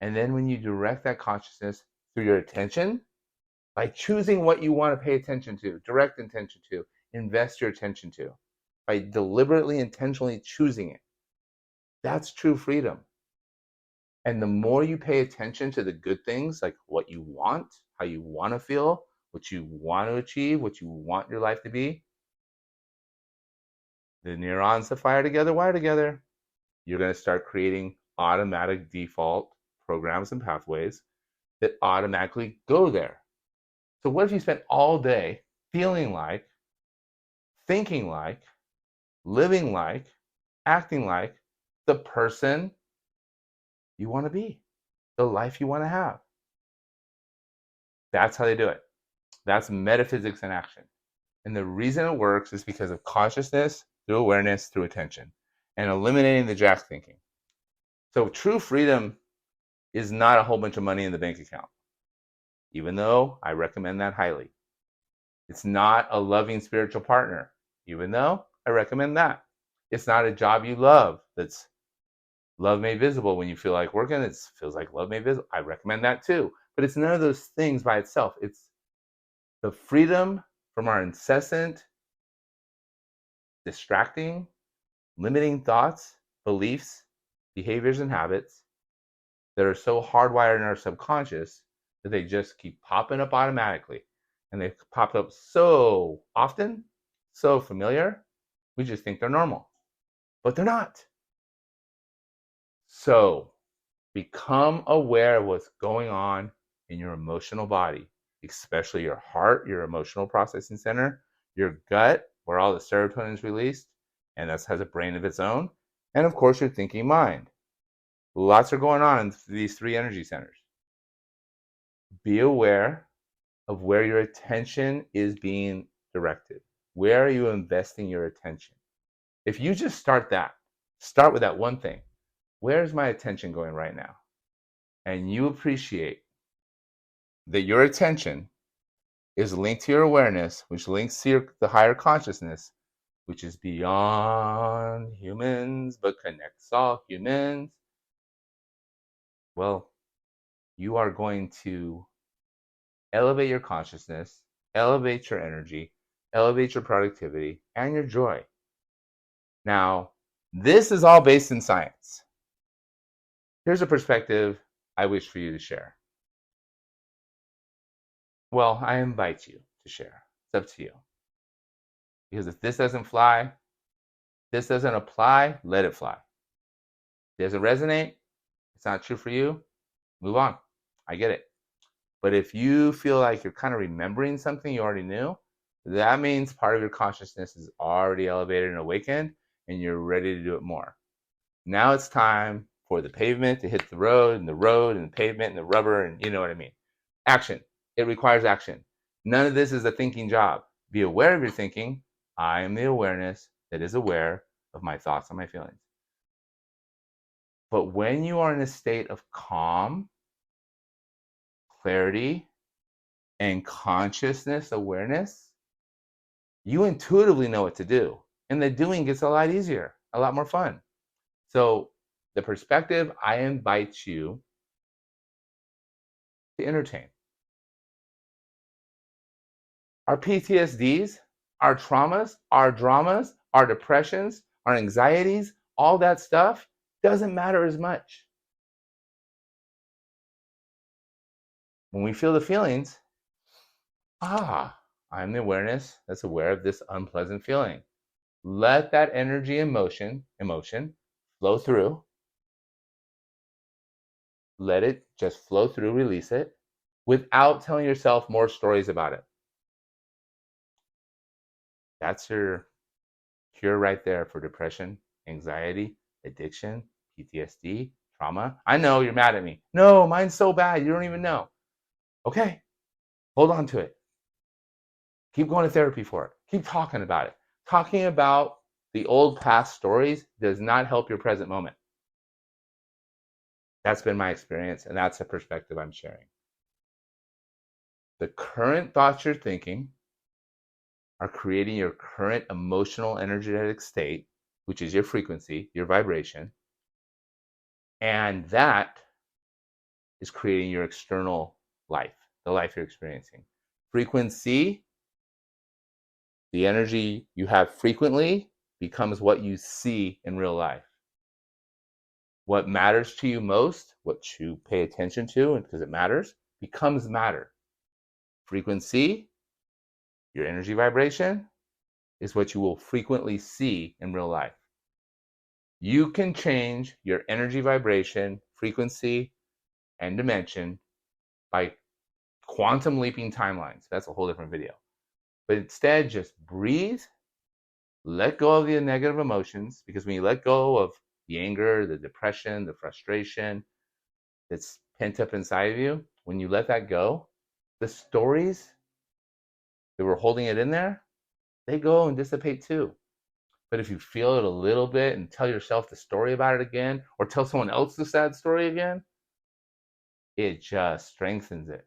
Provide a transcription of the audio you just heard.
And then when you direct that consciousness through your attention, by choosing what you want to pay attention to, direct attention to, invest your attention to, by deliberately, intentionally choosing it, that's true freedom. And the more you pay attention to the good things, like what you want, how you want to feel, what you want to achieve, what you want your life to be, the neurons that fire together wire together. You're going to start creating automatic default programs and pathways that automatically go there. So what if you spent all day feeling like, thinking like, living like, acting like the person you want to be, the life you want to have? That's how they do it. That's metaphysics in action. And the reason it works is because of consciousness through awareness through attention and eliminating the jack thinking. So true freedom is not a whole bunch of money in the bank account, even though I recommend that highly. It's not a loving spiritual partner, even though I recommend that. It's not a job you love that's love made visible when you feel like working. It feels like love made visible. I recommend that too. But it's none of those things by itself. It's the freedom from our incessant, distracting, limiting thoughts, beliefs, behaviors, and habits that are so hardwired in our subconscious that they just keep popping up automatically. And they pop up so often, so familiar, we just think they're normal. But they're not. So become aware of what's going on in your emotional body, especially your heart, your emotional processing center, your gut, where all the serotonin is released, and that has a brain of its own, and of course your thinking mind. Lots are going on in these three energy centers. Be aware of where your attention is being directed. Where are you investing your attention? If you just start with that one thing. Where's my attention going right now? And you appreciate that your attention is linked to your awareness, which links to the higher consciousness, which is beyond humans, but connects all humans. Well, you are going to elevate your consciousness, elevate your energy, elevate your productivity, and your joy. Now, this is all based in science. Here's a perspective I wish for you to share. Well, I invite you to share. It's up to you. Because if this doesn't fly, this doesn't apply, let it fly. Does it resonate? It's not true for you? Move on. I get it. But if you feel like you're kind of remembering something you already knew, that means part of your consciousness is already elevated and awakened, and you're ready to do it more. Now it's time for the pavement to hit the road and the pavement and the rubber, and you know what I mean. Action. It requires action. None of this is a thinking job. Be aware of your thinking. I am the awareness that is aware of my thoughts and my feelings. But when you are in a state of calm, clarity, and consciousness awareness, you intuitively know what to do. And the doing gets a lot easier, a lot more fun. So the perspective I invite you to entertain. Our PTSDs, our traumas, our dramas, our depressions, our anxieties, all that stuff doesn't matter as much. When we feel the feelings, I'm the awareness that's aware of this unpleasant feeling. Let that energy, emotion flow through. Let it just flow through, release it, without telling yourself more stories about it. That's your cure right there for depression, anxiety, addiction, PTSD, trauma. I know you're mad at me. No, mine's so bad, you don't even know. Okay, hold on to it. Keep going to therapy for it. Keep talking about it. Talking about the old past stories does not help your present moment. That's been my experience, and that's a perspective I'm sharing. The current thoughts you're thinking are creating your current emotional energetic state, which is your frequency, your vibration. And that is creating your external life, the life you're experiencing. Frequency, the energy you have frequently becomes what you see in real life. What matters to you most, what you pay attention to, and because it matters, becomes matter. Frequency, your energy vibration, is what you will frequently see in real life. You can change your energy vibration, frequency, and dimension by quantum leaping timelines. That's a whole different video. But instead, just breathe, let go of the negative emotions, because when you let go of the anger, the depression, the frustration that's pent up inside of you, when you let that go, the stories that were holding it in there, they go and dissipate too. But if you feel it a little bit and tell yourself the story about it again, or tell someone else the sad story again, it just strengthens it.